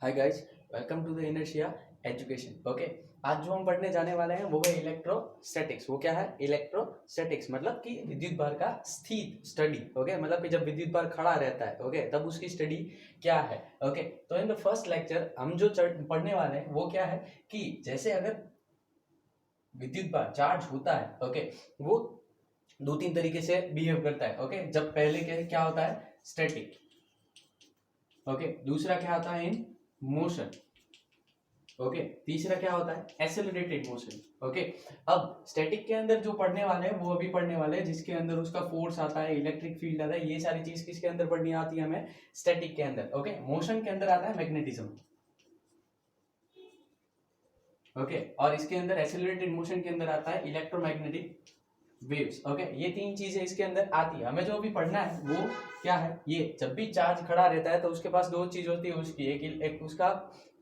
Hi guys, welcome to the inertia education. Okay, आज जो हम पढ़ने जाने वाले हैं वो है इलेक्ट्रोस्टैटिक्स। वो क्या है? इलेक्ट्रोस्टैटिक्स मतलब कि विद्युत भार का स्थिर स्टडी। ओके, मतलब कि जब विद्युत भार खड़ा रहता है ओके तब उसकी स्टडी क्या है। ओके, तो इन द फर्स्ट लेक्चर हम जो पढ़ने वाले हैं वो क्या है कि जैसे अगर विद्युत भार चार्ज होता है ओके वो दो तीन तरीके से बिहेव करता है। ओके, जब पहले क्या होता है? स्टैटिक। ओके, दूसरा क्या होता है? In motion. ओके, तीसरा क्या होता है? Accelerated motion. ओके, अब स्टैटिक के अंदर जो पढ़ने वाले हैं वो अभी पढ़ने वाले हैं जिसके अंदर उसका फोर्स आता है, इलेक्ट्रिक फील्ड आता है, ये सारी चीज किसके अंदर पढ़नी आती है हमें? स्टैटिक के अंदर। ओके, मोशन के अंदर आता है मैग्नेटिज्म। ओके, और इसके अंदर एक्सेलरेटेड मोशन के अंदर आता है इलेक्ट्रोमैग्नेटिक वेव्स। ओके, ये तीन चीजें इसके अंदर आती है। हमें जो अभी पढ़ना है वो क्या है? ये जब भी चार्ज खड़ा रहता है तो उसके पास दो चीज होती है उसकी, एक उसका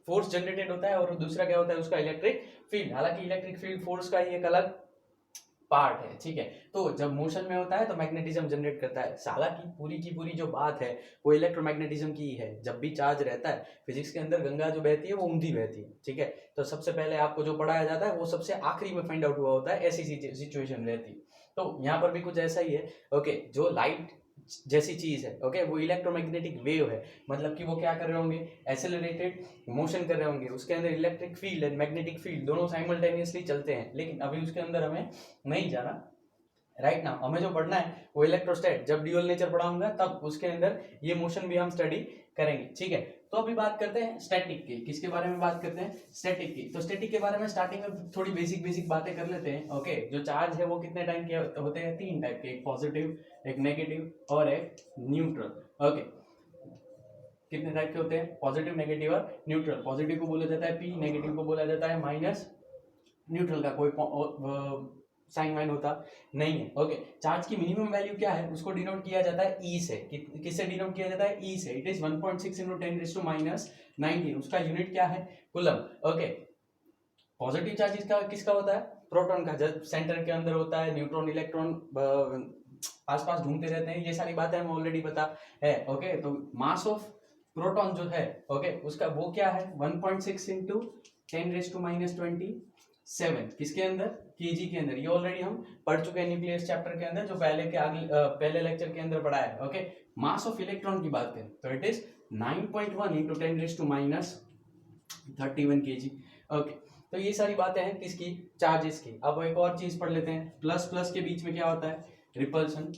फोर्स जनरेटेड होता है और दूसरा क्या होता है? उसका इलेक्ट्रिक फील्ड। हालांकि इलेक्ट्रिक फील्ड फोर्स का ही एक अलग पार्ट है, ठीक है। तो जब मोशन में होता है तो मैग्नेटिज्म जनरेट करता है। हालांकि पूरी की पूरी जो बात है वो इलेक्ट्रोमैग्नेटिज्म की है। जब भी चार्ज रहता है, फिजिक्स के अंदर गंगा जो बहती है वो ऊंधी बहती है, ठीक है। तो सबसे पहले आपको जो पढ़ाया जाता है वो सबसे आखिरी में फाइंड आउट हुआ होता है, ऐसी सिचुएशन रहती है। तो यहाँ पर भी कुछ ऐसा ही है। ओके, जो लाइट जैसी चीज है ओके वो इलेक्ट्रोमैग्नेटिक वेव है। मतलब कि वो क्या कर रहे होंगे? एक्सेलरेटेड मोशन कर रहे होंगे, उसके अंदर electric field and magnetic field दोनों साइमल्टेनियसली चलते हैं। लेकिन अभी उसके अंदर हमें नहीं जाना। राइट नाउ हमें जो पढ़ना है वो इलेक्ट्रोस्टैट। जब ड्यूअल नेचर पढ़ाऊंगा तब उसके अंदर ये मोशन भी हम स्टडी करेंगे, ठीक है। तो अभी बात करते हैं स्टैटिक की। किसके बारे में बात करते हैं? स्टैटिक की। तो स्टैटिक के बारे में स्टार्टिंग में थोड़ी बेसिक बेसिक बातें कर लेते हैं। ओके, जो चार्ज है वो कितने टाइप के होते हैं? तीन टाइप के, एक पॉजिटिव, एक नेगेटिव और एक न्यूट्रल। ओके, कितने टाइप के होते हैं? पॉजिटिव, नेगेटिव और न्यूट्रल। पॉजिटिव को बोला जाता है पी, नेगेटिव को बोला जाता है माइनस, न्यूट्रल का कोई साइन वाइन होता नहीं है। ओके, चार्ज की मिनिमम वैल्यू क्या है? उसको डिनोट किया जाता है ई से। किससे डिनोट किया जाता है? ई से। इट इज 1.6 इंटू 10⁻⁻⁹ उसका यूनिट क्या है? कूलम। ओके, पॉजिटिव चार्ज किसका होता है? प्रोटॉन का, जब सेंटर के अंदर होता है। न्यूट्रॉन इलेक्ट्रॉन आसपास घूमते रहते हैं, ये सारी बातें हमें ऑलरेडी पता है। ओके, तो मास ऑफ प्रोटॉन जो है ओके उसका वो क्या है? 1.6 इंटू 10⁻⁻27 किसके अंदर? केजी के अंदर। ये ऑलरेडी हम पढ़ चुके हैं न्यूक्लियस चैप्टर के अंदर, जो पहले लेक्चर के अंदर पढ़ा है। ओके, मास ऑफ इलेक्ट्रॉन की बात करें तो it is 9.1 into 10⁻31 KG. Okay, तो ये सारी बातें हैं किसकी? चार्जेस की। अब एक और चीज पढ़ लेते हैं, प्लस प्लस के बीच में क्या होता है? रिपल्शन।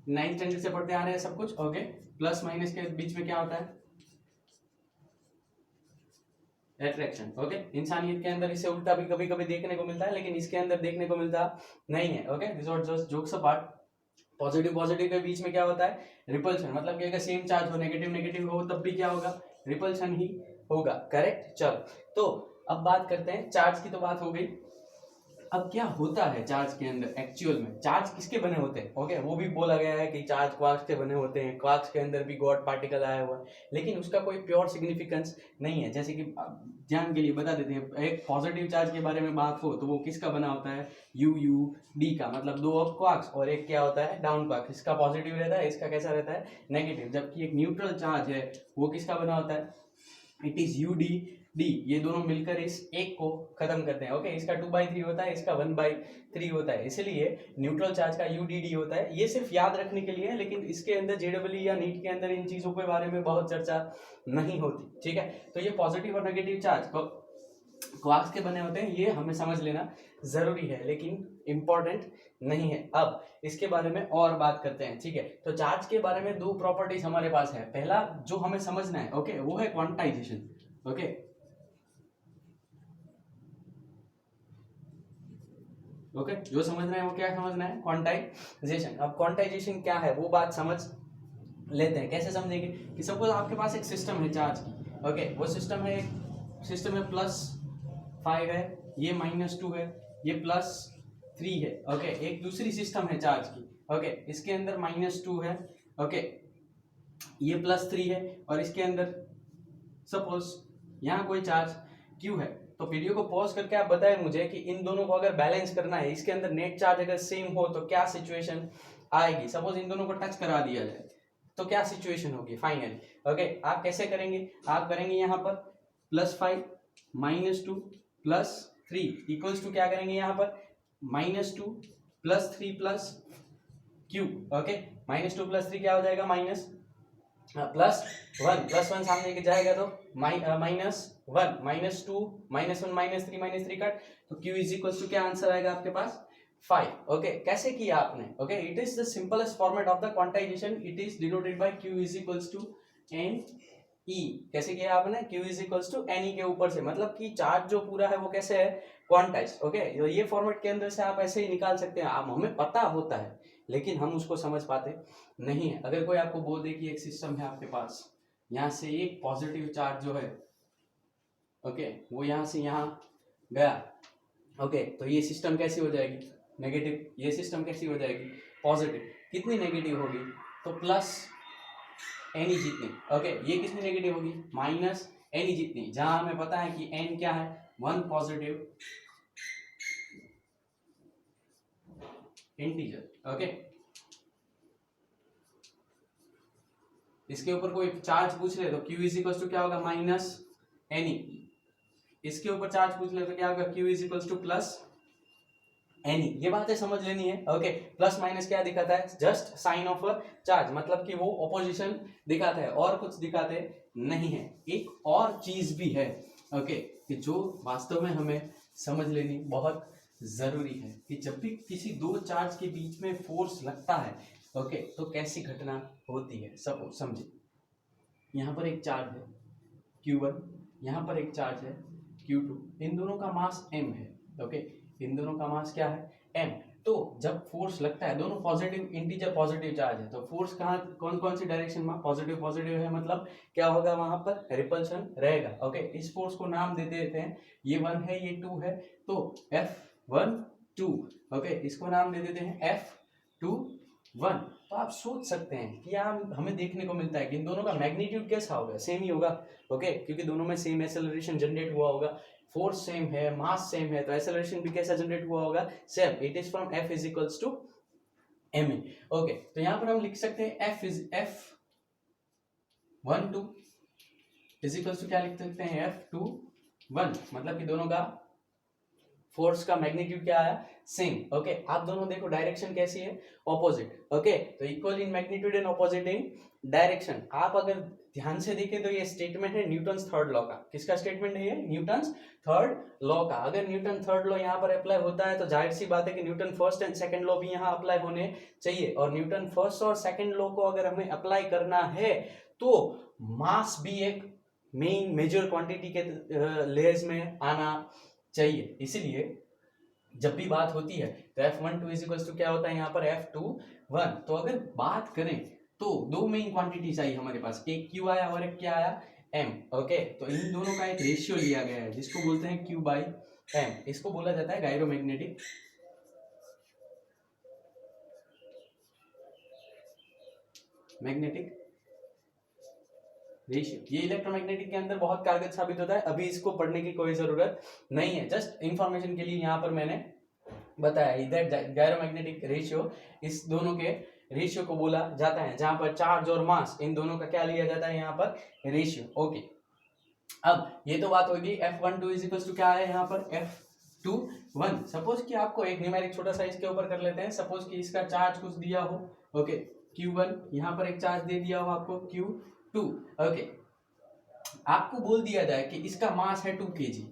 9th स्टैंडर्ड से पढ़ते आ रहे हैं सब कुछ। ओके, प्लस माइनस के बीच में क्या होता है? अट्रैक्शन। ओके, इंसानियत के अंदर इसे उल्टा भी कभी कभी देखने को मिलता है, लेकिन इसके अंदर देखने को मिलता नहीं है। Okay, this was just jokes apart. Positive positive के बीच में क्या होता है? रिपल्शन। मतलब कि अगर सेम चार्ज हो, नेगेटिव नेगेटिव हो, तब भी क्या होगा? रिपल्शन ही होगा। करेक्ट। चलो, तो अब बात करते हैं, चार्ज की तो बात हो गई। अब क्या होता है चार्ज के अंदर एक्चुअल में? चार्ज किसके बने होते हैं? ओके, वो भी बोला गया है कि चार्ज क्वार्क्स के बने होते हैं, क्वार्क्स के अंदर भी गॉड पार्टिकल आया हुआ है, लेकिन उसका कोई प्योर सिग्निफिकेंस नहीं है। जैसे कि ध्यान के लिए बता देते हैं, एक पॉजिटिव चार्ज के बारे में बात हो तो वो किसका बना होता है? यू यू डी का, मतलब दो ऑफ क्वार्क्स, और एक क्या होता है? Down quark. इसका पॉजिटिव रहता है, इसका कैसा रहता है? नेगेटिव। जबकि एक न्यूट्रल चार्ज है वो किसका बना होता है? It is U D D. ये दोनों मिलकर इस एक को खत्म करते हैं। ओके, इसका 2/3 होता है, इसका 1/3 होता है, इसलिए न्यूट्रल चार्ज का यूडीडी होता है। ये सिर्फ याद रखने के लिए है, लेकिन इसके अंदर जेडब्ल्यू या नीट के अंदर इन चीजों के बारे में बहुत चर्चा नहीं होती, ठीक है। तो ये पॉजिटिव और नेगेटिव चार्ज क्वार्क्स के बने होते हैं, ये हमें समझ लेना जरूरी है, लेकिन इंपॉर्टेंट नहीं है। अब इसके बारे में और बात करते हैं, ठीक है। तो चार्ज के बारे में दो प्रॉपर्टीज हमारे पास है। पहला जो हमें समझना है ओके वो है क्वांटाइजेशन। ओके, ओके, जो समझना है वो क्या समझना है? क्वांटाइजेशन। अब क्वांटाइजेशन क्या है वो बात समझ लेते हैं। कैसे समझेंगे? कि सपोज आपके पास एक सिस्टम है चार्ज की। ओके, वो सिस्टम है +5 है, ये -2 है, ये +3 है। ओके, एक दूसरी सिस्टम है चार्ज की। ओके, इसके अंदर -2 है, ओके, ये +3 है, और इसके अंदर सपोज यहाँ कोई चार्ज Q है। तो वीडियो को पॉज करके आप बताएं मुझे कि इन दोनों को अगर बैलेंस करना है, इसके अंदर नेट चार्ज अगर सेम हो तो क्या सिचुएशन आएगी? सपोज इन दोनों को टच करा दिया जाए तो क्या सिचुएशन होगी फाइनली। ओके, आप कैसे करेंगे, आप करेंगे यहाँ पर +5 -2 +3 इक्वल्स टू क्या करेंगे यहाँ पर -2 +3 +q। ओके, -2 +3 क्या हो जाएगा +1 सामने के जाएगा तो -1 -2 -1 -3 कट, तो q इज इक्वल टू क्या आंसर आएगा आपके पास 5। ओके, कैसे किया आपने। Okay, it is the simplest format of the quantization, it is denoted by q is equals to n e। कैसे किया आपने, q is equals to n e के ऊपर से, मतलब कि चार्ज जो पूरा है वो कैसे है क्वांटाइज। ओके, ये फॉर्मेट के अंदर से आप ऐसे ही निकाल सकते हैं, आप हमें पता होता है लेकिन हम उसको समझ पाते नहीं है। अगर कोई आपको बोल दे कि एक सिस्टम है आपके पास, यहाँ से एक पॉजिटिव चार्ज जो है ओके वो यहाँ से यहाँ गया, ओके तो ये सिस्टम कैसी हो जाएगी नेगेटिव, ये सिस्टम कैसी हो जाएगी पॉजिटिव। कितनी नेगेटिव होगी, तो प्लस एन जितनी। ओके, ये कितनी नेगेटिव होगी माइनस एन जितनी, जहां हमें पता है कि एन क्या है 1 पॉजिटिव इंटीजर। ओके, इसके ऊपर कोई चार्ज पूछ ले तो q इज इक्वल टू क्या होगा माइनस एन ई, इसके ऊपर चार्ज पूछ ले तो क्या होगा q is equal two plus any. ये बातें समझ लेनी है। ओके, प्लस माइनस क्या दिखाता है, just sign of a charge, मतलब कि वो ऑपोजिशन दिखाता है और कुछ दिखाते नहीं है। एक और चीज भी है ओके कि जो वास्तव में हमें समझ लेनी बहुत जरूरी है कि जब भी किसी दो चार्ज के बीच में फोर्स लगता है ओके तो कैसी घटना होती है। सपोज समझिए यहाँ पर एक चार्ज है Q1, यहाँ पर एक चार्ज है Q2, इन दोनों का मास m है। ओके, इन दोनों का मास क्या है m। तो जब फोर्स लगता है, दोनों पॉजिटिव इंटीजर पॉजिटिव चार्ज है, तो फोर्स कहाँ कौन कौन सी डायरेक्शन में पॉजिटिव पॉजिटिव है, मतलब क्या होगा वहां पर रिपल्शन रहेगा। ओके, इस फोर्स को नाम दे देते हैं, ये 1 है ये 2 है तो F1 2। ओके, इसको नाम दे देते हैं F2 1। तो आप सोच सकते हैं कि यार हमें देखने को मिलता है कि इन दोनों का मैग्नीट्यूड कैसा होगा, सेम ही होगा। ओके, क्योंकि दोनों में सेम एक्सेलरेशन जनरेट हुआ होगा, फोर्स सेम है, मास सेम है, तो एक्सेलरेशन भी कैसा जनरेट हुआ होगा same. It is from F is equals to ma। Okay, तो यहाँ पर हम लिख सकते हैं F1 2 इज इक्वल्स टू क्या लिख सकते हैं F2 1, मतलब कि दोनों का फोर्स का मैग्नीट्यूड क्या आया सेम। ओके, आप दोनों देखो डायरेक्शन कैसी है ऑपोजिट। ओके, तो equal in magnitude and opposite in direction. आप अगर ध्यान से देखें तो ये स्टेटमेंट है न्यूटन्स थर्ड लॉ का। किसका स्टेटमेंट है ये, न्यूटन्स थर्ड लॉ का। अगर न्यूटन थर्ड लॉ यहाँ पर अप्लाई होता है तो जाहिर सी बात है कि Newton first and second law भी यहाँ अप्लाई होने चाहिए, और न्यूटन फर्स्ट और सेकंड लॉ को अगर हमें अप्लाई करना है तो मास भी एक मेन मेजर क्वांटिटी के लेयर्स में आना चाहिए। इसलिए जब भी बात होती है तो F1 2 इज इक्वल टू क्या होता है यहाँ पर F2 1। तो अगर बात करें तो दो मेन क्वांटिटी चाहिए हमारे पास, एक Q आया और एक क्या आया M। ओके, तो इन दोनों का एक रेशियो लिया गया है जिसको बोलते हैं Q बाई M। इसको बोला जाता है गायरोमैग्नेटिक रेशियो। ये इलेक्ट्रोमैग्नेटिक के अंदर बहुत कारगर साबित होता है, अभी इसको पढ़ने की कोई जरूरत नहीं है, जस्ट इंफॉर्मेशन के लिए यहाँ पर मैंने बताया दैट गायरोमैग्नेटिक रेशियो, इस दोनों के रेशियो को बोला जाता है, जहां पर चार्ज और मास इन दोनों का क्या लिया जाता है यहाँ पर रेशियो। ओके, अब ये तो बात होगी F1 2 इज इक्वल टू क्या है यहाँ पर F2 1। सपोज कि आपको एक न्यूमेरिक छोटा सा इसके ऊपर कर लेते हैं, सपोज कि इसका चार्ज कुछ दिया हो ओके Q1, यहाँ पर एक चार्ज दे दिया हो आपको Q2। ओके, आपको बोल दिया जाए कि इसका मास है 2 kg।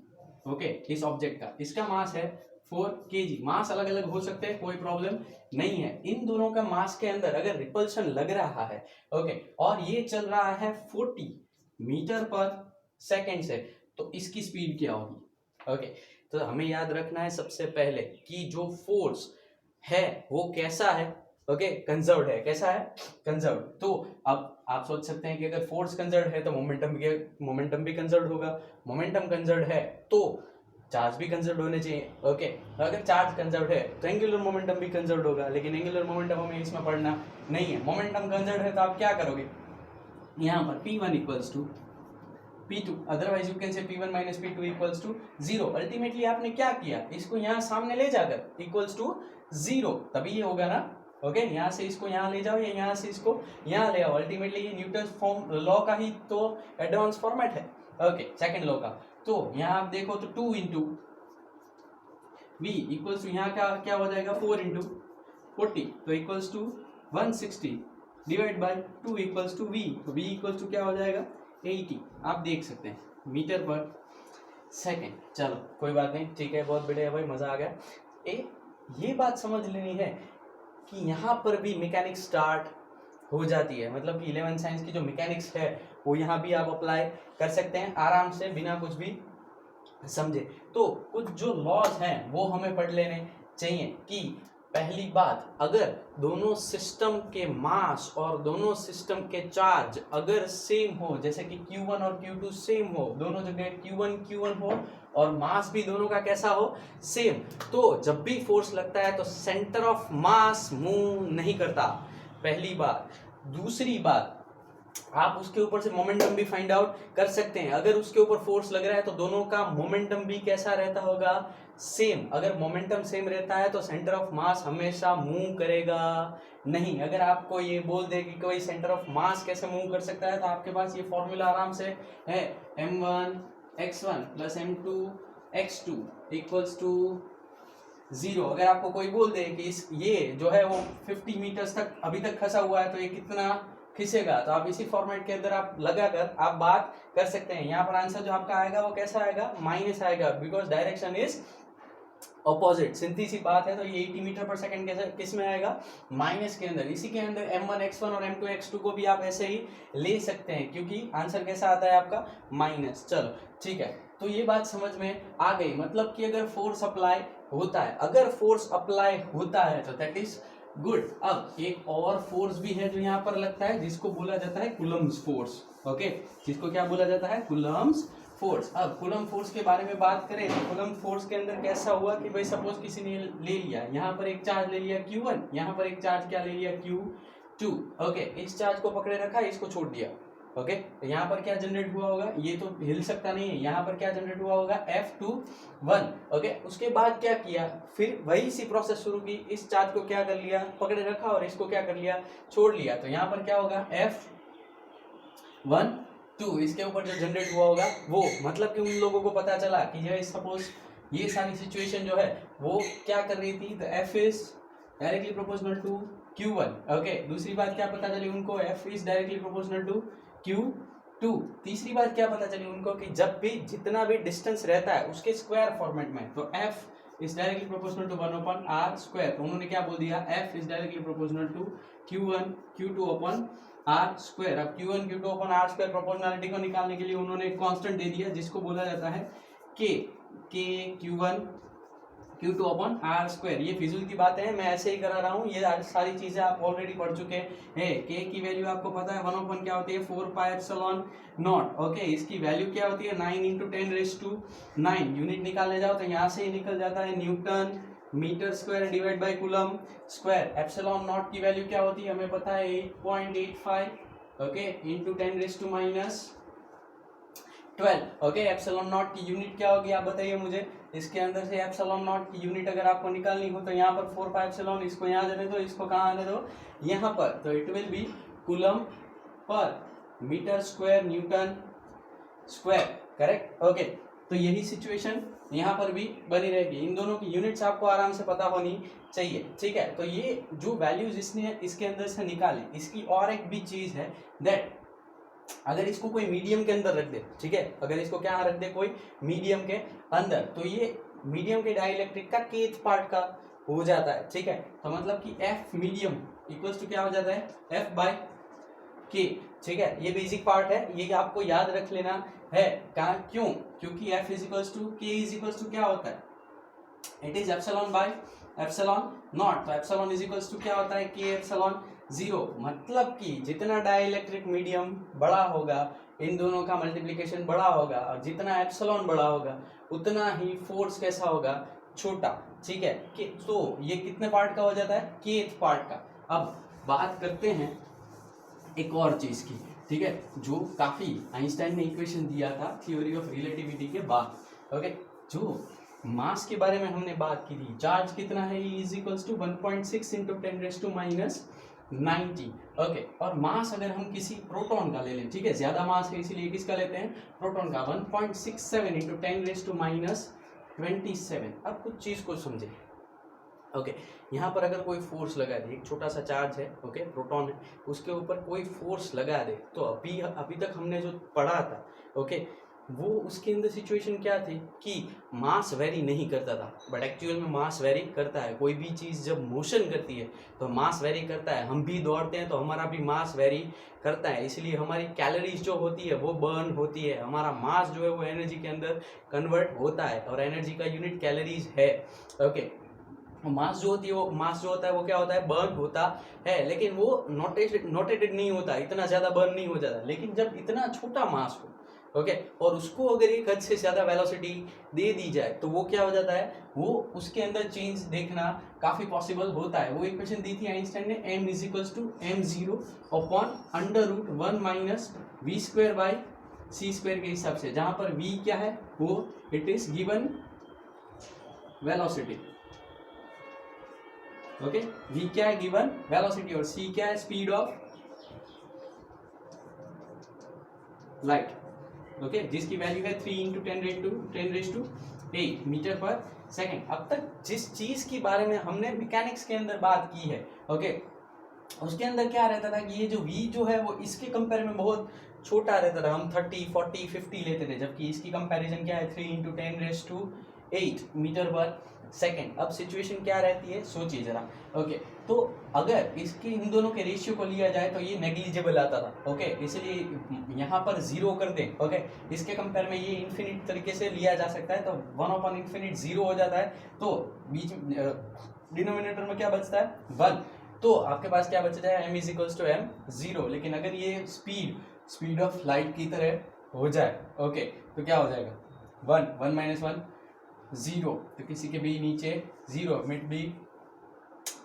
ओके, इस ऑब्जेक्ट का इसका मास है 4 kg। मास अलग अलग हो सकते हैं, कोई प्रॉब्लम नहीं है। इन दोनों का मास के अंदर अगर रिपल्शन लग रहा है ओके और ये चल रहा है 40 मीटर पर सेकेंड से, तो इसकी स्पीड क्या होगी। ओके, तो हमें याद रखना है सबसे पहले कि जो फोर्स है वो कैसा है ओके कंजर्व्ड है, कैसा है कंजर्व्ड। तो अब आप सोच सकते हैं कि अगर फोर्स कंजर्व्ड है तो मोमेंटम भी कंजर्व्ड होगा, मोमेंटम कंजर्व्ड है तो चार्ज भी कंजर्व्ड होने चाहिए। ओके, अगर चार्ज कंजर्व्ड है तो एंगुलर मोमेंटम भी कंजर्व्ड होगा, लेकिन एंगुलर मोमेंटम हमें इसमें पढ़ना नहीं है। मोमेंटम कंजर्व्ड है तो आप क्या करोगे, यहाँ पर P1 equals to P2, otherwise you can say P1 minus P2 equals to 0। Ultimately आपने क्या किया, इसको यहाँ सामने ले जाकर इक्वल्स टू 0, तभी ये होगा ना ओके यहाँ से इसको यहाँ ले जाओ या यहाँ से इसको यहाँ ले आओ, अल्टीमेटली ये न्यूटन फॉर्म लॉ का ही तो एडवांस फॉर्मेट है। ओके सेकंड लॉ का, तो यहाँ आप देखो तो 2 इंटू वी इक्वल्स टू यहाँ का क्या हो जाएगा 4 इंटू 40 तो equals to 160 divide by 2 equals to V, तो वी इक्वल्स टू क्या हो जाएगा 80, आप देख सकते हैं मीटर पर सेकेंड। चलो कोई बात नहीं, ठीक है, बहुत बढ़िया भाई, मजा आ गया। ये बात समझ लेनी है कि यहाँ पर भी मैकेनिक्स स्टार्ट हो जाती है, मतलब कि 11 साइंस की जो मैकेनिक्स है वो यहाँ भी आप अप्लाई कर सकते हैं आराम से बिना कुछ भी समझे। तो कुछ जो लॉज हैं वो हमें पढ़ लेने चाहिए कि पहली बात, अगर दोनों सिस्टम के मास और दोनों सिस्टम के चार्ज अगर सेम हो, जैसे कि Q1 और Q2 सेम हो, दोनों जगह Q1 हो और मास भी दोनों का कैसा हो सेम, तो जब भी फोर्स लगता है तो सेंटर ऑफ मास मूव नहीं करता, पहली बात। दूसरी बात, आप उसके ऊपर से मोमेंटम भी फाइंड आउट कर सकते हैं, अगर उसके ऊपर फोर्स लग रहा है तो दोनों का मोमेंटम भी कैसा रहता होगा सेम। अगर मोमेंटम सेम रहता है तो सेंटर ऑफ मास हमेशा मूव करेगा नहीं। अगर आपको ये बोल दे कि कोई सेंटर ऑफ मास कैसे मूव कर सकता है तो आपके पास ये फॉर्मूला आराम से है, m1x1 plus m2 x2 equals to 0। अगर आपको कोई बोल दे कि ये जो है वो 50 मीटर्स तक अभी तक फंसा हुआ है तो ये कितना खिंचेगा, तो आप इसी फॉर्मेट के अंदर आप लगाकर आप बात कर सकते हैं। यहाँ पर आंसर जो आपका आएगा वो कैसा आएगा, माइनस आएगा, बिकॉज डायरेक्शन इज ऑपोजिट। सीधी सी बात है, तो ये 80 मीटर पर सेकंड कैसे किस में आएगा, माइनस के अंदर। इसी के अंदर m1x1 और m2x2 को भी आप ऐसे ही ले सकते हैं क्योंकि आंसर कैसा आता है आपका माइनस। चलो ठीक है, तो ये बात समझ में आ गई, मतलब कि अगर फोर्स अप्लाई होता है, अगर फोर्स अप्लाई होता है तो दैट इज गुड। अब एक और फोर्स भी है जो यहाँ पर लगता है जिसको बोला जाता है कूलम्ब्स फोर्स। ओके, जिसको क्या बोला जाता है, कूलम्ब्स फोर्स। अब कूलम्ब फोर्स के बारे में बात करें तो कूलम्ब फोर्स के अंदर कैसा हुआ कि भाई सपोज किसी ने ले लिया, यहाँ पर एक चार्ज ले लिया Q1, यहाँ पर एक चार्ज क्या ले लिया Q2। ओके, इस चार्ज को पकड़े रखा, इसको छोड़ दिया। ओके, तो यहाँ पर क्या जनरेट हुआ होगा, ये तो हिल सकता नहीं है, यहाँ पर क्या जनरेट हुआ होगा F21। ओके, उसके बाद क्या किया, फिर वही सी प्रोसेस शुरू की, इस चार्ज को क्या कर लिया, पकड़े रखा और इसको क्या कर लिया, छोड़ लिया। तो यहाँ पर क्या होगा F12, इसके ऊपर जो जनरेट हुआ होगा वो, मतलब कि उन लोगों को पता चला कि ये सपोज ये सारी सिचुएशन जो है वो क्या कर रही थी, the F is directly proportional to Q1। Okay, दूसरी बात क्या पता चली उनको, F is directly proportional to Q2। तीसरी बात क्या पता चली उनको कि जब भी जितना भी डिस्टेंस रहता है उसके स्क्वायर फॉर्मेट में, तो F is directly proportional to 1/r²। तो उन्होंने क्या बोल दिया, F is directly proportional to Q1 Q2/r²। अब Q1 Q2/r² प्रोपोर्शनलिटी को निकालने के लिए उन्होंने एक कांस्टेंट दे दिया जिसको बोला जाता है K Q1 Q2/r²। ये फिजूल की बातें हैं, मैं ऐसे ही करा रहा हूँ, ये सारी चीजें आप ऑलरेडी पढ़ चुके हैं। K की वैल्यू आपको पता है 1/, क्या होती है 4πε0। ओके, इसकी वैल्यू क्या होती है 9 × 10⁹ यूनिट निकालने जाओ तो यहाँ से ही निकल जाता है newton metre square divide by coulomb square. ε0 की वैल्यू क्या होती है हमें पता है 8.85। Okay, into 10⁻12। ओके, ε0 की यूनिट क्या होगी आप बताइए मुझे, इसके अंदर से ε0 की यूनिट अगर आपको निकालनी हो तो यहाँ पर 4πε, इसको यहाँ देने दो, इसको कहाँ आने दो, यहाँ पर, तो it will be coulomb per metre square newton square. Correct. Okay, तो यही सिचुएशन यहाँ पर भी बनी रहेगी, इन दोनों की यूनिट्स आपको आराम से पता होनी चाहिए। ठीक है, तो ये जो वैल्यूज इसने इसके अंदर से निकाली, इसकी और एक भी चीज है दैट अगर इसको कोई मीडियम के अंदर रख दे, ठीक है, अगर इसको क्या रख दे कोई मीडियम के अंदर, तो ये मीडियम के डाइलेक्ट्रिक का kth पार्ट का हो जाता है। ठीक है, तो मतलब कि F मीडियम इक्वल्स टू क्या हो जाता है F/K। ठीक है, ये बेसिक पार्ट है, ये आपको याद रख लेना है। कहाँ, क्यों, क्योंकि F is equals to K is equals to क्या होता है, इट इज ε/ε0। तो एप्सिलॉन इज इक्वल्स टू क्या होता है K∈0। मतलब कि जितना डाइलेक्ट्रिक मीडियम बड़ा होगा इन दोनों का मल्टीप्लिकेशन बड़ा होगा, और जितना एप्सिलॉन बड़ा होगा उतना ही फोर्स कैसा होगा, छोटा। ठीक है, तो ये कितने पार्ट का हो जाता है, kth पार्ट का। अब बात करते हैं एक और चीज की, ठीक है, जो काफी आइंस्टाइन ने इक्वेशन दिया था थ्योरी ऑफ रिलेटिविटी के बाद। ओके, जो मास के बारे में हमने बात की थी, चार्ज कितना है, E is equals to 1.6 into 10⁻⁻90। Okay, और मास अगर हम किसी प्रोटॉन का ले लें, ठीक है, ज्यादा मास है इसीलिए किसका लेते हैं, प्रोटॉन का, 1.67 इंटू 10⁻27। अब कुछ चीज को समझे। ओके, यहाँ पर अगर कोई फोर्स लगा दे, एक छोटा सा चार्ज है, ओके, प्रोटॉन है, उसके ऊपर कोई फोर्स लगा दे, तो अभी तक हमने जो पढ़ा था, ओके, वो उसके अंदर सिचुएशन क्या थी कि मास वेरी नहीं करता था, बट एक्चुअल में मास वेरी करता है। कोई भी चीज़ जब मोशन करती है तो मास वेरी करता है। हम भी दौड़ते हैं तो हमारा भी मास वेरी करता है, इसलिए हमारी कैलोरीज जो होती है वो बर्न होती है, हमारा मास जो है वो एनर्जी के अंदर कन्वर्ट होता है, और एनर्जी का यूनिट कैलोरीज है। ओके, मास जो होती है वो, मास जो होता है वो क्या होता है, बर्न होता है, लेकिन वो नोटेटेड नहीं होता, इतना ज्यादा बर्न नहीं हो जाता। लेकिन जब इतना छोटा मास हो, ओके, और उसको अगर एक हद से ज्यादा वेलोसिटी दे दी जाए तो वो क्या हो जाता है, वो उसके अंदर चेंज देखना काफी पॉसिबल होता है। वो इक्वेशन दी थी आइंस्टाइन ने, m is equals to m0 upon √1 minus v² by c² के हिसाब से, जहां पर v क्या है, वो it is given velocity. Okay, v क्या है, गिवन वेलोसिटी, और c क्या है, स्पीड ऑफ लाइट। ओके, जिसकी वैल्यू है 3 इंटू 10⁻⁸ मीटर पर सेकेंड। अब तक जिस चीज के बारे में हमने मैकेनिक्स के अंदर बात की है, ओके, उसके अंदर क्या रहता था कि ये जो v जो है वो इसके कंपेयर में बहुत छोटा रहता था, हम 30, 40, 50 लेते थे, जबकि इसकी कंपैरिजन क्या है, 3 इंटू 10⁸ मीटर पर सेकेंड। अब सिचुएशन क्या रहती है, सोचिए जरा। ओके, तो अगर इसके इन दोनों के रेशियो को लिया जाए तो ये नेग्लिजिबल आता था, ओके, इसलिए यहाँ पर 0 कर दें, ओके, इसके कंपेयर में ये इन्फिनिट तरीके से लिया जा सकता है, तो 1/∞ 0 हो जाता है, तो बीच डिनोमिनेटर में क्या बचता है, 1, तो आपके पास क्या बच जाए, m is equals to m0। लेकिन अगर ये स्पीड ऑफ लाइट की तरह हो जाए, ओके, तो क्या हो जाएगा, 1 माइनस 1 0, तो किसी के भी नीचे 0, मिट बी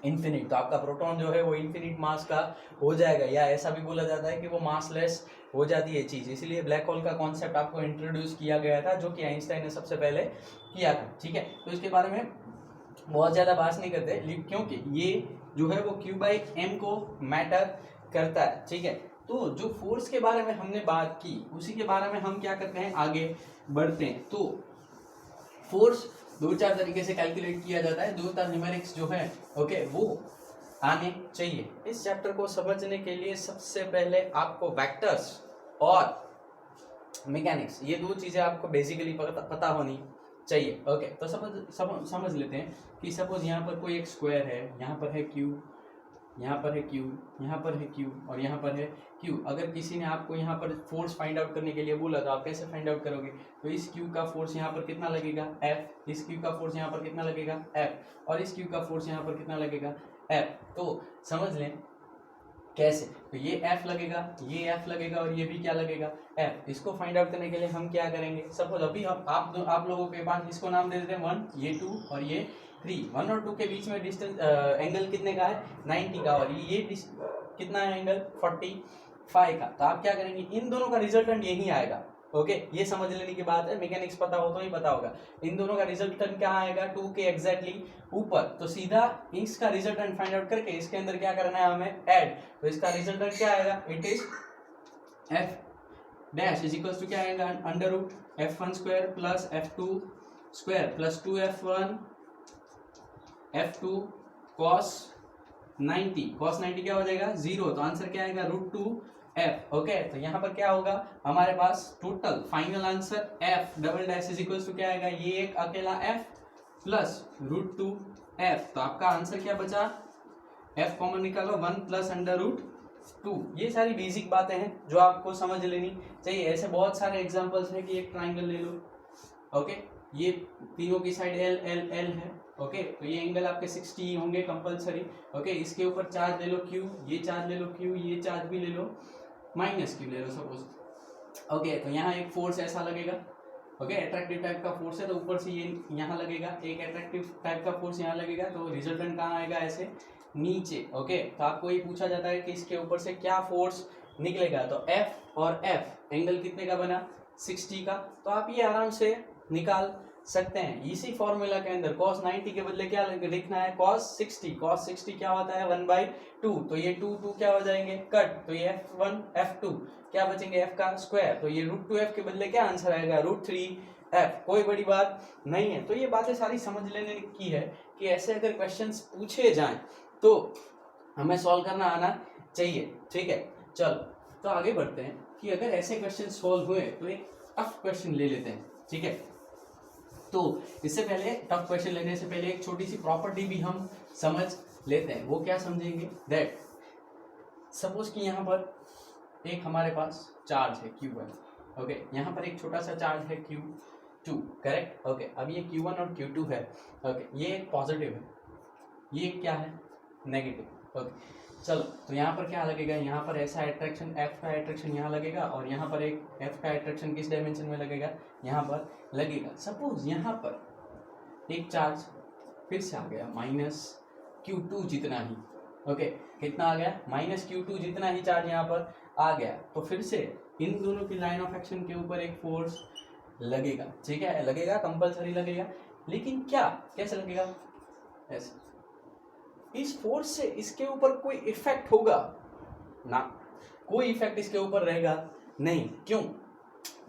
इन्फिनिट, तो आपका प्रोटॉन जो है वो इन्फिनिट मास का हो जाएगा, या ऐसा भी बोला जाता है कि वो मासलेस हो जाती है चीज। इसीलिए ब्लैक होल का कॉन्सेप्ट आपको इंट्रोड्यूस किया गया था, जो कि आइंस्टाइन ने सबसे पहले किया था, ठीक है। तो इसके बारे में बहुत ज्यादा बात नहीं करते, क्योंकि ये जो है वो Q/m को मैटर करता है, ठीक है। तो जो फोर्स के बारे में हमने बात की, उसी के बारे में हम क्या करते हैं, आगे बढ़ते हैं। तो फोर्स 2-4 तरीके से कैलकुलेट किया जाता है, 2-4 न्यूमेरिक्स जो है, ओके, वो आने चाहिए। इस चैप्टर को समझने के लिए सबसे पहले आपको वेक्टर्स और मैकेनिक्स, ये 2 चीजें आपको बेसिकली पता होनी चाहिए, ओके। तो समझ लेते हैं कि सपोज यहाँ पर कोई एक स्क्वायर है, यहाँ पर है Q, यहाँ पर है Q, यहाँ पर है Q, और यहाँ पर है Q। अगर किसी ने आपको यहाँ पर फोर्स फाइंड आउट करने के लिए बोला तो आप कैसे फाइंड आउट करोगे, तो इस Q का फोर्स यहाँ पर कितना लगेगा, F, इस Q का फोर्स यहाँ पर कितना लगेगा, F, और इस Q का फोर्स यहाँ पर कितना लगेगा, F। तो समझ लें कैसे, तो ये F लगेगा, ये F लगेगा, और ये भी क्या लगेगा, F। इसको फाइंड आउट करने के लिए हम क्या करेंगे, सपोज अभी हम आप लोगों के पास इसको नाम दे देते हैं 1, ये 2 और ये 3। 1 और 2 के बीच में डिस्टेंस एंगल कितने का है, 90 का, और ये कितना है एंगल, 45 का। तो आप क्या करेंगे, इन दोनों का रिजल्टेंट यही आएगा, ओके, ये समझ लेने की बात है, मैकेनिक्स पता हो तो ही पता होगा। इन दोनों का रिजल्टेंट क्या आएगा, 2 के एग्जैक्टली ऊपर, तो सीधा इसका रिजल्टेंट फाइंड आउट करके इसके अंदर क्या करना है हमें, ऐड, तो इसका रिजल्टेंट क्या आएगा, it is f dash is equals to क्या आएगा, √f1² plus f2² plus 2f1 f2 cos 90 क्या हो जाएगा, 0, तो आंसर क्या आएगा, √2f, ओके। तो यहाँ पर क्या होगा, हमारे पास total final answer f double dash is equals to क्या आएगा, ये एक अकेला f प्लस √2f। तो आपका आंसर क्या बचा, f कॉमन निकालो, 1 प्लस √2। ये सारी बेसिक बातें हैं जो आपको समझ लेनी चाहिए। ऐसे बहुत सारे एग्जांपल्स हैं कि एक ट्राइंगल ले लो, ओके, ये तीनों की साइड L है, ओके, तो ये एंगल आपके 60 होंगे कंपलसरी, ओके। इसके ऊपर चार्ज ले लो Q, ये चार्ज ले लो Q, ये चार्ज भी ले लो -Q ले लो सपोज, ओके। तो यहाँ एक फोर्स ऐसा लगेगा, ओके, अट्रैक्टिव टाइप का फोर्स है, तो ऊपर से ये यहाँ लगेगा, एक अट्रैक्टिव टाइप का फोर्स यहाँ लगेगा, तो रिजल्टेंट कहाँ आएगा, ऐसे नीचे, ओके। तो आपको ये पूछा जाता है कि इसके ऊपर से क्या फोर्स निकलेगा, तो F और F एंगल कितने का बना, 60 का। तो आप ये आराम से निकाल सकते हैं। इसी फॉर्मूला के अंदर cos 90 के बदले क्या लिखना है, cos 60। cos 60 क्या होता है 1/2, तो ये 2 क्या हो जाएंगे कट, तो ये f1 f2 क्या बचेंगे f का स्क्वायर, तो ये √2f के बदले क्या आंसर आएगा √3f। कोई बड़ी बात नहीं है। तो ये बातें सारी समझ लेने की है कि ऐसे अगर क्वेश्चंस पूछे जाएं तो हमें सॉल्व करना आना चाहिए। ठीक है, चलो तो आगे बढ़ते हैं कि अगर ऐसे क्वेश्चन सॉल्व हुए तो एक टफ क्वेश्चन ले लेते हैं। ठीक है, तो इससे पहले टफ क्वेश्चन लेने से पहले एक छोटी सी प्रॉपर्टी भी हम समझ लेते हैं। वो क्या समझेंगे, दैट सपोज कि यहाँ पर एक हमारे पास चार्ज है Q1, ओके, यहाँ पर एक छोटा सा चार्ज है Q2, करेक्ट, ओके। अब ये Q1 और Q2 है, ओके, ये एक पॉजिटिव है, ये क्या है नेगेटिव, ओके। चलो तो यहाँ पर क्या लगेगा, यहाँ पर ऐसा अट्रैक्शन F का अट्रैक्शन यहाँ लगेगा और यहाँ पर एक F का अट्रैक्शन किस डायमेंशन में लगेगा, यहाँ पर लगेगा। सपोज यहाँ पर एक चार्ज फिर से आ गया -Q2 जितना ही, ओके, कितना आ गया -Q2 जितना ही चार्ज यहाँ पर आ गया, तो फिर से इन दोनों की लाइन ऑफ एक्शन के ऊपर एक फोर्स लगेगा। ठीक है, लगेगा, कंपल्सरी लगेगा, लेकिन क्या कैसे लगेगा, ऐसे। इस फोर्स से इसके ऊपर कोई इफेक्ट होगा ना, कोई इफेक्ट इसके ऊपर रहेगा नहीं। क्यों,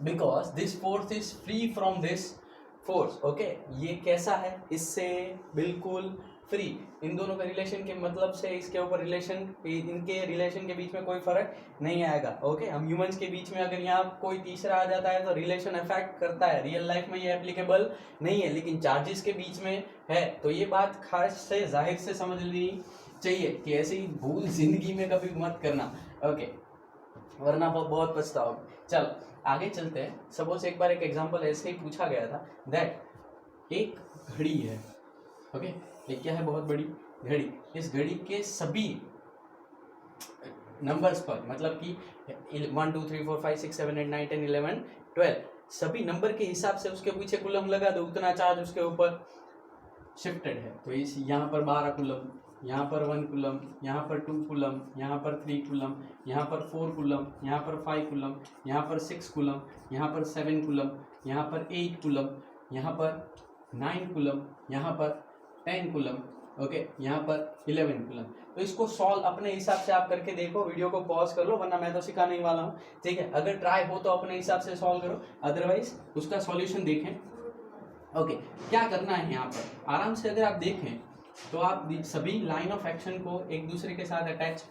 because this force is free from this force, okay. ये कैसा है, इससे बिल्कुल फ्री। इन दोनों का रिलेशन के मतलब से इसके ऊपर रिलेशन, इनके रिलेशन के बीच में कोई फर्क नहीं आएगा, ओके। हम ह्यूमंस के बीच में अगर यहाँ कोई तीसरा आ जाता है तो रिलेशन अफेक्ट करता है, रियल लाइफ में ये एप्लीकेबल नहीं है, लेकिन चार्जेस के बीच में है। तो ये बात खास से जाहिर से समझ लेनी चाहिए कि ऐसी भूल जिंदगी में कभी मत करना, ओके, वरना बहुत पछताओगे। चलो आगे चलते हैं। सपोज एक बार एक एग्जांपल ऐसे ही पूछा गया था, दैट एक घड़ी है, ओके, ये क्या है, बहुत बड़ी घड़ी। इस घड़ी के सभी नंबर्स पर, मतलब कि 1 2 3 4 5 6 7 8 9 10 11 12 सभी नंबर के हिसाब से उसके पीछे कूलम लगा दो, उतना चार्ज उसके ऊपर शिफ्टेड है। तो इस यहाँ पर 12 कूलम, यहाँ पर 1 कूलम, यहाँ पर 2 कूलम, यहाँ पर 3 कूलम, यहाँ पर 4 कूलम, यहाँ पर 5 कूलम, यहाँ पर 6 कूलम, यहाँ पर 7 कूलम, यहाँ पर 8 कूलम, यहाँ पर 9 कूलम, यहाँ पर 10 कूलम, ओके, यहाँ पर 11 कूलम। तो इसको सॉल्व अपने हिसाब से आप करके देखो, वीडियो को पॉज कर लो, वरना मैं तो सिखाने वाला हूँ। ठीक है, अगर ट्राई हो तो अपने हिसाब से सॉल्व करो, अदरवाइज उसका सॉल्यूशन देखें, ओके। क्या करना है यहाँ पर, आराम से अगर आप देखें तो आप सभी लाइन ऑफ एक्शन को एक दूसरे के साथ अटैच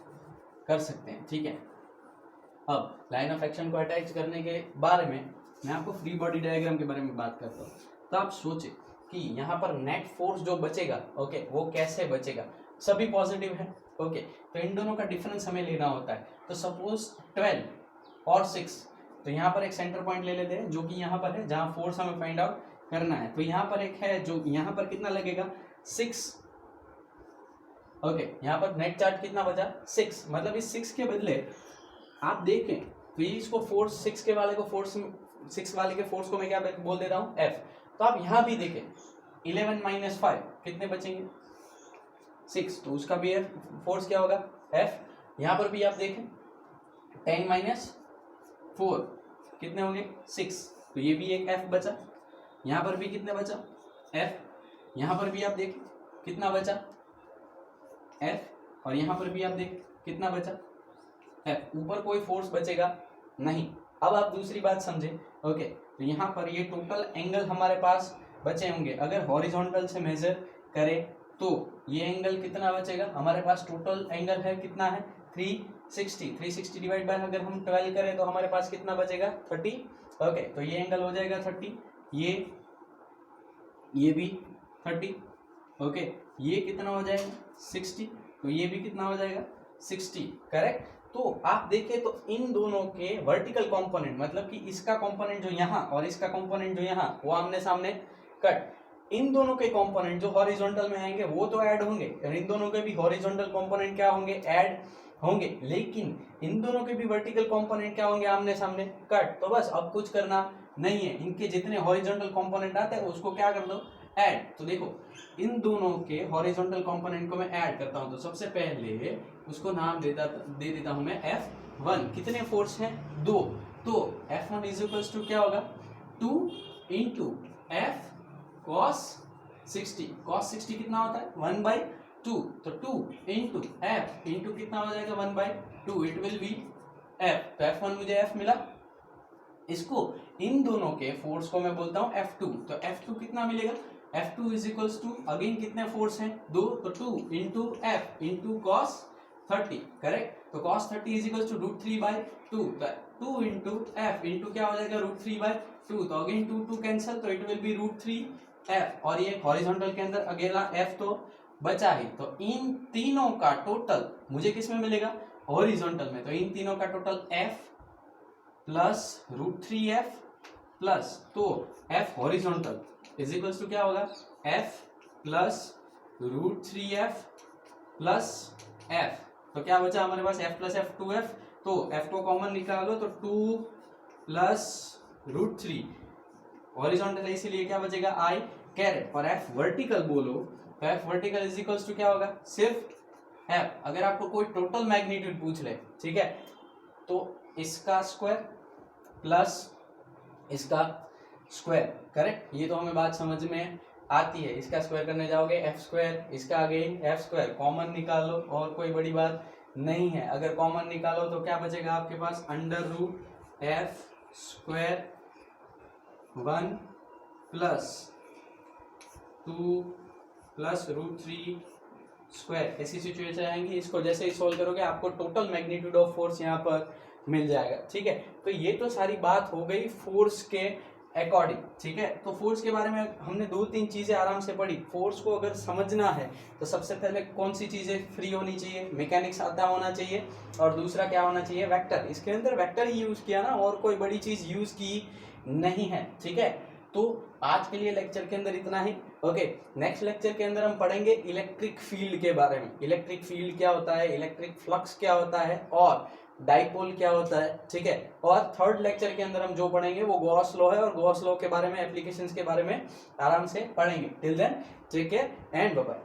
कर सकते हैं। ठीक है, अब लाइन ऑफ एक्शन को अटैच करने के बारे में मैं आपको फ्री बॉडी डायग्राम के बारे में बात करता हूँ। तो आप सोचे कि यहाँ पर नेट फोर्स जो बचेगा, ओके, वो कैसे बचेगा, सभी पॉजिटिव है, ओके, तो इन दोनों का डिफरेंस हमें लेना होता है। तो सपोज 12 और 6, तो यहाँ पर एक सेंटर पॉइंट ले लेते हैं जो कि यहाँ पर है, जहाँ फोर्स हमें फाइंड आउट करना है। तो यहाँ पर एक है जो यहाँ पर कितना लगेगा 6, ओके, यहाँ पर नेट चार्ज कितना बचा 6, मतलब इस 6 के बदले आप देखें तो ये इसको फोर्स 6 के वाले को फोर्स 6 वाले के फोर्स को मैं क्या बोल देता हूँ F। तो आप यहाँ भी देखें 11 - 5 कितने बचेंगे 6, तो उसका भी फोर्स क्या होगा F। यहाँ पर भी आप देखें 10 - 4 कितने होंगे 6, तो ये भी एक F बचा। यहाँ पर भी कितने बचा F, यहाँ पर भी आप देखें कितना बचा F, और यहाँ पर भी आप देखें कितना बचा F। ऊपर कोई फोर्स बचेगा नहीं। अब आप दूसरी बात समझे, ओके, तो यहाँ पर ये टोटल एंगल हमारे पास बचे होंगे। अगर हॉरिजॉन्टल से मेजर करें तो ये एंगल कितना बचेगा, हमारे पास टोटल एंगल है कितना है 360। 360 डिवाइड बाय अगर हम 12 करें तो हमारे पास कितना बचेगा 30, ओके, तो ये एंगल हो जाएगा 30, ये भी 30, ओके, ये कितना हो जाएगा 60, तो ये भी कितना हो जाएगा 60, करेक्ट। तो आप देखें तो इन दोनों के वर्टिकल कंपोनेंट, मतलब कि इसका कंपोनेंट जो यहाँ और इसका कंपोनेंट जो यहाँ, वो आमने सामने कट। इन दोनों के कंपोनेंट जो हॉरिजॉन्टल में आएंगे वो तो ऐड होंगे, और इन दोनों के भी हॉरिजॉन्टल कंपोनेंट क्या होंगे ऐड होंगे, लेकिन इन दोनों के भी वर्टिकल कंपोनेंट क्या होंगे आमने सामने कट। तो बस अब कुछ करना नहीं है, इनके जितने हॉरिजॉन्टल कंपोनेंट आते हैं उसको क्या कर दो ऐड। तो देखो इन दोनों के हॉरिजॉन्टल कंपोनेंट को मैं ऐड करता हूं, तो सबसे पहले उसको नाम दे देता हूं मैं F1। कितने फोर्स हैं 2, तो F1 इज इक्वल्स टू क्या होगा 2 × F cos 60 कितना होता है 1/2, तो 2 इंटू एफ इंटू कितना हो जाएगा 1/2, इट विल बी एफ। तो F1 मुझे एफ मिला, इसको इन दोनों के फोर्स को मैं बोलता हूं F2, तो F2 कितना मिलेगा F2 is equals to again कितने फोर्स हैं 2, तो 2 into F into cos 30, correct. तो cos 30 इज इक्वल्स टू √3/2, तो 2 इंटू एफ इंटू क्या हो जाएगा √3/2, तो अगेन 2 कैंसिल, तो इट विल बी √3f, और ये हॉरिजॉन्टल के अंदर अकेला f तो बचा ही। तो इन तीनों का टोटल मुझे किस में मिलेगा हॉरिजॉन्टल में, तो इन तीनों का total f plus √3f plus तो f horizontal is equals to क्या होगा f plus √3f plus f, तो क्या बचा हमारे पास f प्लस f 2f, तो f को कॉमन निकालो तो 2 प्लस √3 हॉरिजॉन्टल है इसीलिए क्या बचेगा i कैरेट, और f वर्टिकल बोलो तो f vertical is equals to क्या होगा सिर्फ f। अगर आपको कोई टोटल मैग्नीट्यूड पूछ ले, ठीक है, तो इसका स्क्वायर प्लस इसका स्क्वायर, करेक्ट, ये तो हमें बात समझ में आती है। इसका स्क्वायर करने जाओगे एफ स्क्वायर, इसका अगेन एफ स्क्वायर, कॉमन निकाल लो और कोई बड़ी बात नहीं है। अगर कॉमन निकालो तो क्या बचेगा आपके पास √f square 1 plus 2 plus √3 square, ऐसी सिचुएशन आएंगी। इसको जैसे ही सोल्व करोगे आपको टोटल मैग्नीट्यूड ऑफ फोर्स यहाँ पर मिल जाएगा, ठीक है। तो ये तो सारी बात हो गई फोर्स के अकॉर्डिंग, ठीक है। तो फोर्स के बारे में हमने 2-3 चीजें आराम से पढ़ी। फोर्स को अगर समझना है तो सबसे पहले कौन सी चीजें फ्री होनी चाहिए, मैकेनिक्स आता होना चाहिए, और दूसरा क्या होना चाहिए वेक्टर। इसके अंदर वेक्टर ही यूज किया ना, और कोई बड़ी चीज यूज की नहीं है, ठीक है। तो आज के लिए लेक्चर के अंदर इतना ही। ओके, नेक्स्ट लेक्चर के अंदर हम पढ़ेंगे इलेक्ट्रिक फील्ड के बारे में। इलेक्ट्रिक फील्ड क्या होता है, इलेक्ट्रिक फ्लक्स क्या होता है, और डाइपोल क्या होता है, ठीक है। और थर्ड लेक्चर के अंदर हम जो पढ़ेंगे वो गॉस लॉ है, और गॉस लॉ के बारे में, एप्लीकेशंस के बारे में आराम से पढ़ेंगे। Till then take care and bye bye.